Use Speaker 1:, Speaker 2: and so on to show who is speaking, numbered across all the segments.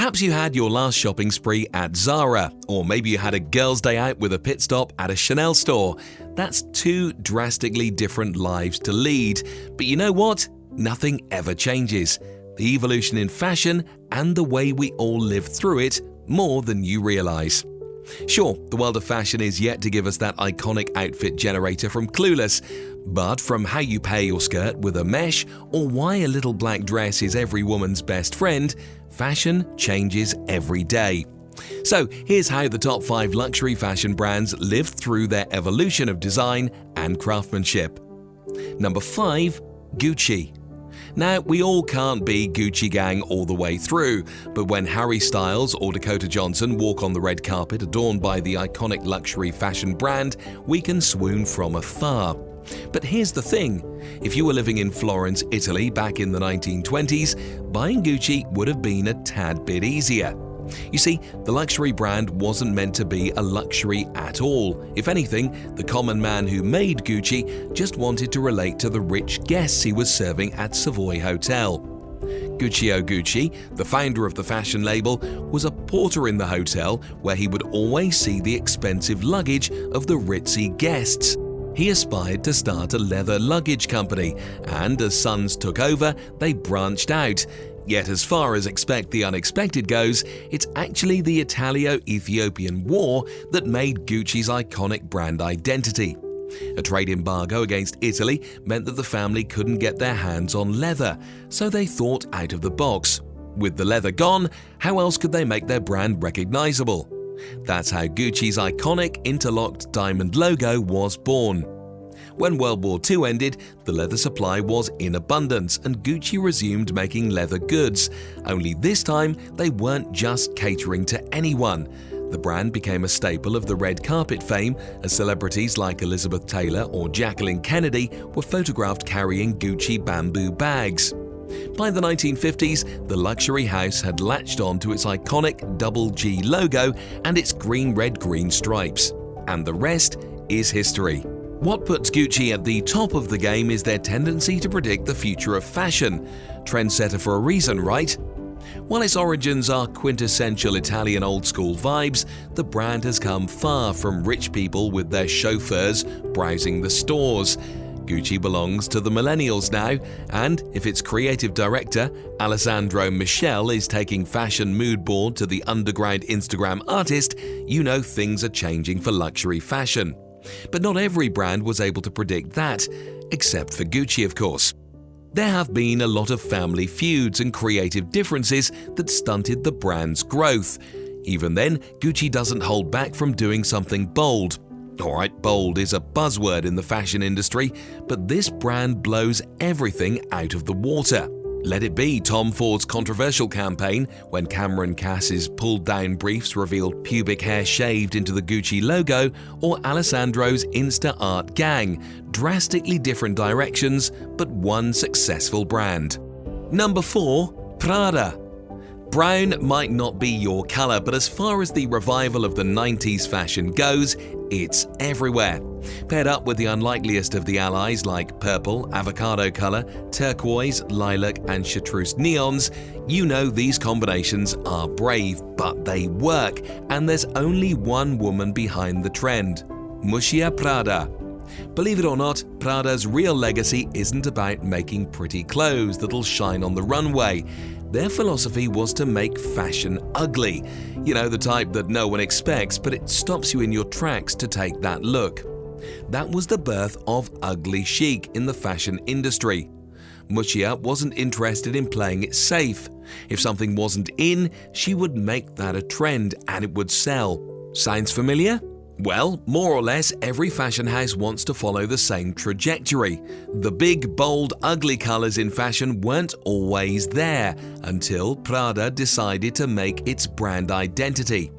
Speaker 1: Perhaps you had your last shopping spree at Zara, or maybe you had a girls' day out with a pit stop at a Chanel store. That's two drastically different lives to lead. But you know what? Nothing ever changes. The evolution in fashion and the way we all live through it more than you realize. Sure, the world of fashion is yet to give us that iconic outfit generator from Clueless, but from how you pair your skirt with a mesh or why a little black dress is every woman's best friend, fashion changes every day. So here's how the top 5 luxury fashion brands lived through their evolution of design and craftsmanship. Number 5. Gucci. Now, we all can't be Gucci gang all the way through, but when Harry Styles or Dakota Johnson walk on the red carpet adorned by the iconic luxury fashion brand, we can swoon from afar. But here's the thing, if you were living in Florence, Italy back in the 1920s, buying Gucci would have been a tad bit easier. You see, the luxury brand wasn't meant to be a luxury at all. If anything, the common man who made Gucci just wanted to relate to the rich guests he was serving at Savoy Hotel. Guccio Gucci, the founder of the fashion label, was a porter in the hotel where he would always see the expensive luggage of the ritzy guests. He aspired to start a leather luggage company, and as sons took over, they branched out. Yet as far as expect the unexpected goes, it's actually the Italo-Ethiopian War that made Gucci's iconic brand identity. A trade embargo against Italy meant that the family couldn't get their hands on leather, so they thought out of the box. With the leather gone, how else could they make their brand recognizable? That's how Gucci's iconic interlocked diamond logo was born. When World War II ended, the leather supply was in abundance and Gucci resumed making leather goods. Only this time, they weren't just catering to anyone. The brand became a staple of the red carpet fame as celebrities like Elizabeth Taylor or Jacqueline Kennedy were photographed carrying Gucci bamboo bags. By the 1950s, the luxury house had latched on to its iconic double G logo and its green-red-green stripes. And the rest is history. What puts Gucci at the top of the game is their tendency to predict the future of fashion. Trendsetter for a reason, right? While its origins are quintessential Italian old-school vibes, the brand has come far from rich people with their chauffeurs browsing the stores. Gucci belongs to the millennials now, and if its creative director, Alessandro Michele, is taking fashion mood board to the underground Instagram artist, you know things are changing for luxury fashion. But not every brand was able to predict that, except for Gucci, of course. There have been a lot of family feuds and creative differences that stunted the brand's growth. Even then, Gucci doesn't hold back from doing something bold. Alright, bold is a buzzword in the fashion industry, but this brand blows everything out of the water. Let it be Tom Ford's controversial campaign when Cameron Cass's pulled-down briefs revealed pubic hair shaved into the Gucci logo, or Alessandro's Insta Art gang. Drastically different directions, but one successful brand. Number 4. Prada. Brown might not be your color, but as far as the revival of the 90s fashion goes, it's everywhere. Paired up with the unlikeliest of the allies like purple, avocado color, turquoise, lilac, and chartreuse neons, you know these combinations are brave, but they work, and there's only one woman behind the trend: Muscia Prada. Believe it or not, Prada's real legacy isn't about making pretty clothes that'll shine on the runway. Their philosophy was to make fashion ugly. You know, the type that no one expects, but it stops you in your tracks to take that look. That was the birth of ugly chic in the fashion industry. Muscia wasn't interested in playing it safe. If something wasn't in, she would make that a trend and it would sell. Sounds familiar? Well, more or less every fashion house wants to follow the same trajectory. The big, bold, ugly colors in fashion weren't always there until Prada decided to make its brand identity.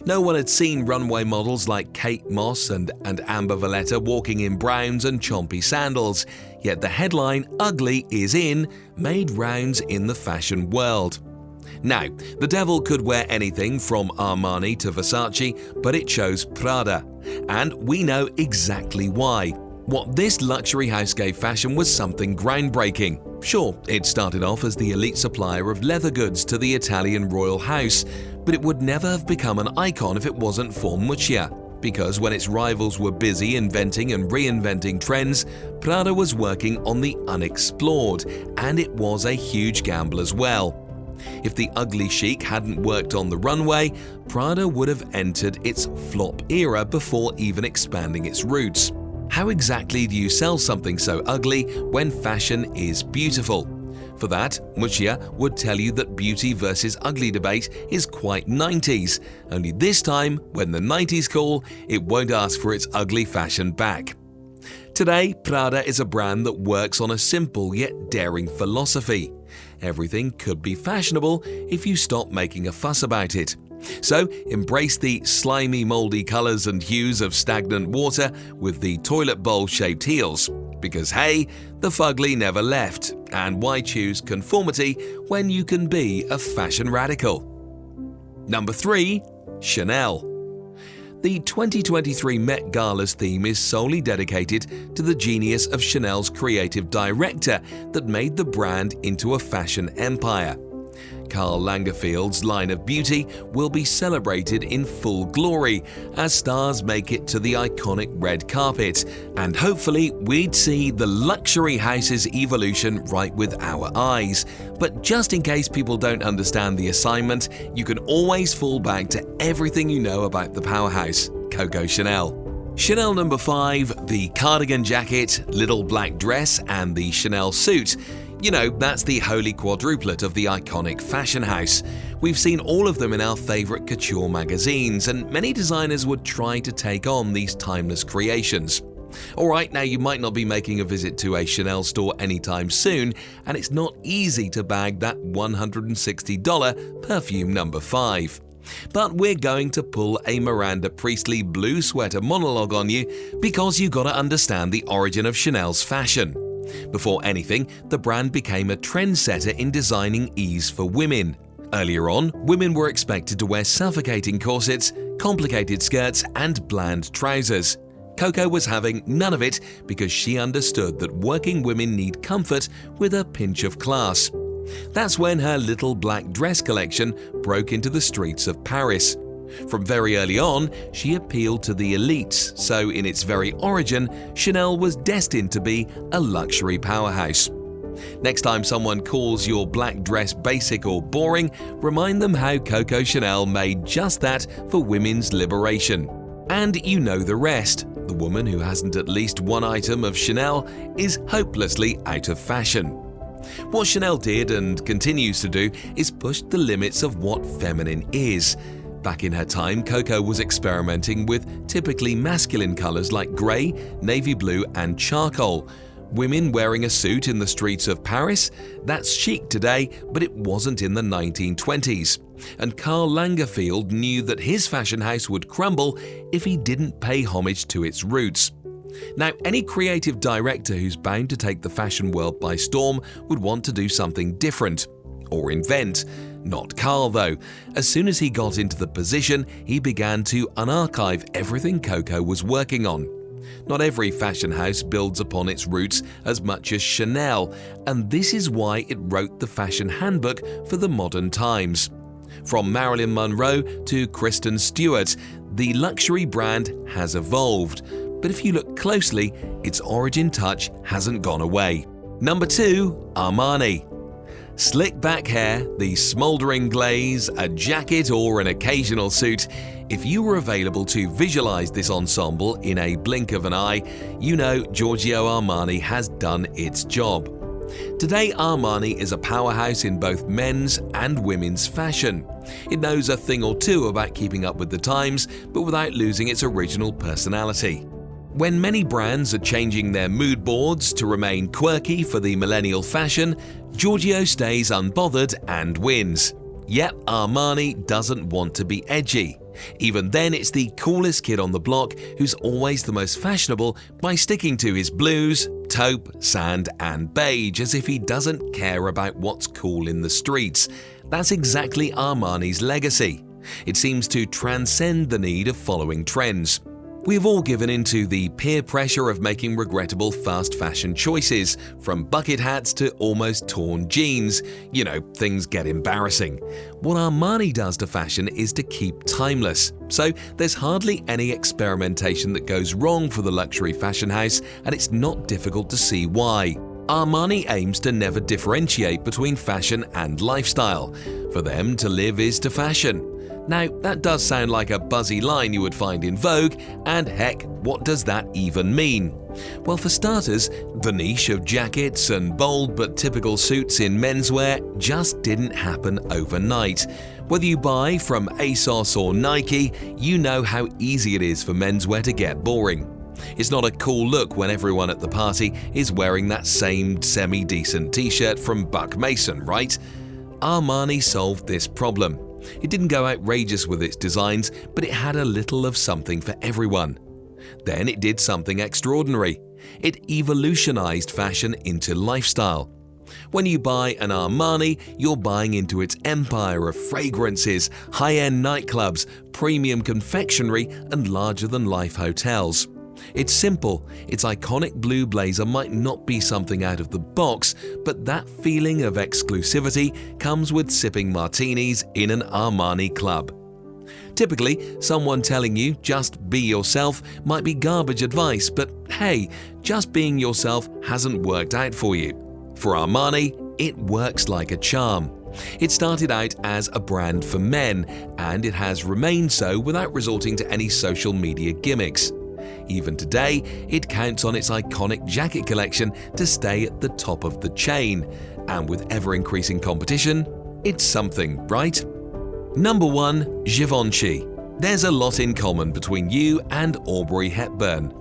Speaker 1: No one had seen runway models like Kate Moss and Amber Valletta walking in browns and chompy sandals, yet the headline "Ugly is in" made rounds in the fashion world. Now, the devil could wear anything from Armani to Versace, but it chose Prada. And we know exactly why. What this luxury house gave fashion was something groundbreaking. Sure, it started off as the elite supplier of leather goods to the Italian royal house, but it would never have become an icon if it wasn't for Muccia. Because when its rivals were busy inventing and reinventing trends, Prada was working on the unexplored, and it was a huge gamble as well. If the ugly chic hadn't worked on the runway, Prada would have entered its flop era before even expanding its roots. How exactly do you sell something so ugly when fashion is beautiful? For that, Muccia would tell you that beauty versus ugly debate is quite 90s, only this time, when the 90s call, it won't ask for its ugly fashion back. Today, Prada is a brand that works on a simple yet daring philosophy. Everything could be fashionable if you stop making a fuss about it. So, embrace the slimy, moldy colors and hues of stagnant water with the toilet bowl-shaped heels. Because hey, the fugly never left, and why choose conformity when you can be a fashion radical? Number 3. Chanel. The 2023 Met Gala's theme is solely dedicated to the genius of Chanel's creative director that made the brand into a fashion empire. Karl Lagerfeld's line of beauty will be celebrated in full glory as stars make it to the iconic red carpet, and hopefully we'd see the luxury house's evolution right with our eyes. But just in case people don't understand the assignment, you can always fall back to everything you know about the powerhouse, Coco Chanel. Chanel number 5, the cardigan jacket, little black dress, and the Chanel suit. You know, that's the holy quadruplet of the iconic fashion house. We've seen all of them in our favorite couture magazines, and many designers would try to take on these timeless creations. Alright, now you might not be making a visit to a Chanel store anytime soon, and it's not easy to bag that $160 perfume number 5. But we're going to pull a Miranda Priestley blue sweater monologue on you because you gotta understand the origin of Chanel's fashion. Before anything, the brand became a trendsetter in designing ease for women. Earlier on, women were expected to wear suffocating corsets, complicated skirts, and bland trousers. Coco was having none of it because she understood that working women need comfort with a pinch of class. That's when her little black dress collection broke into the streets of Paris. From very early on, she appealed to the elites, so in its very origin, Chanel was destined to be a luxury powerhouse. Next time someone calls your black dress basic or boring, remind them how Coco Chanel made just that for women's liberation. And you know the rest. The woman who hasn't at least one item of Chanel is hopelessly out of fashion. What Chanel did and continues to do is push the limits of what feminine is. Back in her time, Coco was experimenting with typically masculine colors like grey, navy blue, and charcoal. Women wearing a suit in the streets of Paris? That's chic today, but it wasn't in the 1920s. And Karl Lagerfeld knew that his fashion house would crumble if he didn't pay homage to its roots. Now, any creative director who's bound to take the fashion world by storm would want to do something different. Or invent. Not Karl, though. As soon as he got into the position, he began to unarchive everything Coco was working on. Not every fashion house builds upon its roots as much as Chanel, and this is why it wrote the fashion handbook for the modern times. From Marilyn Monroe to Kristen Stewart, the luxury brand has evolved. But if you look closely, its origin touch hasn't gone away. Number 2, Armani. Slick back hair, the smouldering glaze, a jacket or an occasional suit. If you were available to visualize this ensemble in a blink of an eye, you know Giorgio Armani has done its job. Today, Armani is a powerhouse in both men's and women's fashion. It knows a thing or two about keeping up with the times, but without losing its original personality. When many brands are changing their mood boards to remain quirky for the millennial fashion, Giorgio stays unbothered and wins. Yet Armani doesn't want to be edgy. Even then, it's the coolest kid on the block who's always the most fashionable by sticking to his blues, taupe, sand, and beige as if he doesn't care about what's cool in the streets. That's exactly Armani's legacy. It seems to transcend the need of following trends. We've all given into the peer pressure of making regrettable fast fashion choices, from bucket hats to almost torn jeans. You know, things get embarrassing. What Armani does to fashion is to keep timeless. So there's hardly any experimentation that goes wrong for the luxury fashion house, and it's not difficult to see why. Armani aims to never differentiate between fashion and lifestyle. For them, to live is to fashion. Now, that does sound like a buzzy line you would find in Vogue, and heck, what does that even mean? Well, for starters, the niche of jackets and bold but typical suits in menswear just didn't happen overnight. Whether you buy from ASOS or Nike, you know how easy it is for menswear to get boring. It's not a cool look when everyone at the party is wearing that same semi-decent t-shirt from Buck Mason, right? Armani solved this problem. It didn't go outrageous with its designs, but it had a little of something for everyone. Then it did something extraordinary. It evolutionized fashion into lifestyle. When you buy an Armani, you're buying into its empire of fragrances, high-end nightclubs, premium confectionery, and larger-than-life hotels. It's simple. Its iconic blue blazer might not be something out of the box, but that feeling of exclusivity comes with sipping martinis in an Armani club. Typically, someone telling you just be yourself might be garbage advice, but hey, just being yourself hasn't worked out for you. For Armani, it works like a charm. It started out as a brand for men, and it has remained so without resorting to any social media gimmicks. Even today, it counts on its iconic jacket collection to stay at the top of the chain. And with ever-increasing competition, it's something, right? Number 1. Givenchy. There's a lot in common between you and Audrey Hepburn.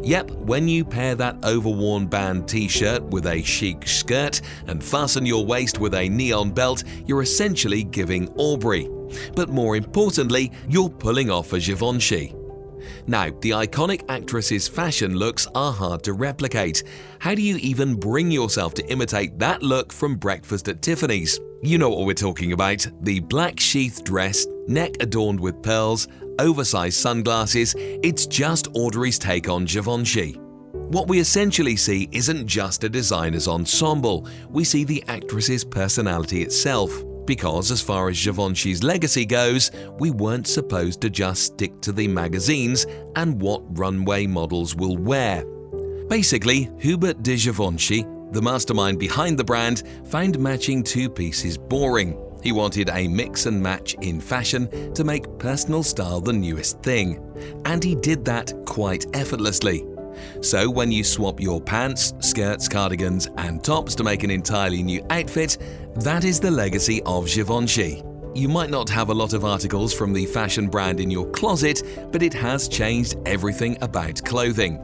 Speaker 1: Yep, when you pair that overworn band t-shirt with a chic skirt and fasten your waist with a neon belt, you're essentially giving Audrey. But more importantly, you're pulling off a Givenchy. Now, the iconic actress's fashion looks are hard to replicate. How do you even bring yourself to imitate that look from Breakfast at Tiffany's? You know what we're talking about. The black sheath dress, neck adorned with pearls, oversized sunglasses. It's just Audrey's take on Givenchy. What we essentially see isn't just a designer's ensemble. We see the actress's personality itself. Because as far as Givenchy's legacy goes, we weren't supposed to just stick to the magazines and what runway models will wear. Basically, Hubert de Givenchy, the mastermind behind the brand, found matching two pieces boring. He wanted a mix and match in fashion to make personal style the newest thing. And he did that quite effortlessly. So when you swap your pants, skirts, cardigans and tops to make an entirely new outfit, that is the legacy of Givenchy. You might not have a lot of articles from the fashion brand in your closet, but it has changed everything about clothing.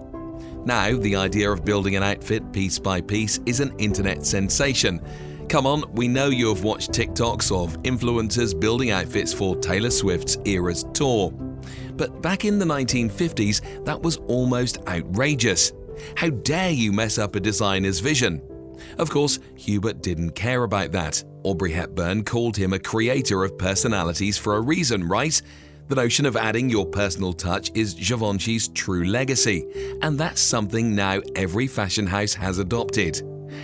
Speaker 1: Now, the idea of building an outfit piece by piece is an internet sensation. Come on, we know you have watched TikToks of influencers building outfits for Taylor Swift's Eras tour. But back in the 1950s, that was almost outrageous. How dare you mess up a designer's vision? Of course, Hubert didn't care about that. Audrey Hepburn called him a creator of personalities for a reason, right? The notion of adding your personal touch is Givenchy's true legacy, and that's something now every fashion house has adopted.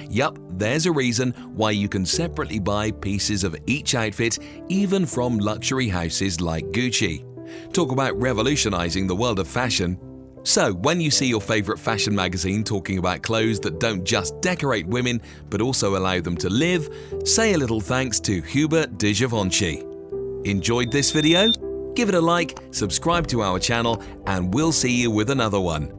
Speaker 1: Yup, there's a reason why you can separately buy pieces of each outfit, even from luxury houses like Gucci. Talk about revolutionizing the world of fashion. So, when you see your favorite fashion magazine talking about clothes that don't just decorate women, but also allow them to live, say a little thanks to Hubert de Givenchy. Enjoyed this video? Give it a like, subscribe to our channel, and we'll see you with another one.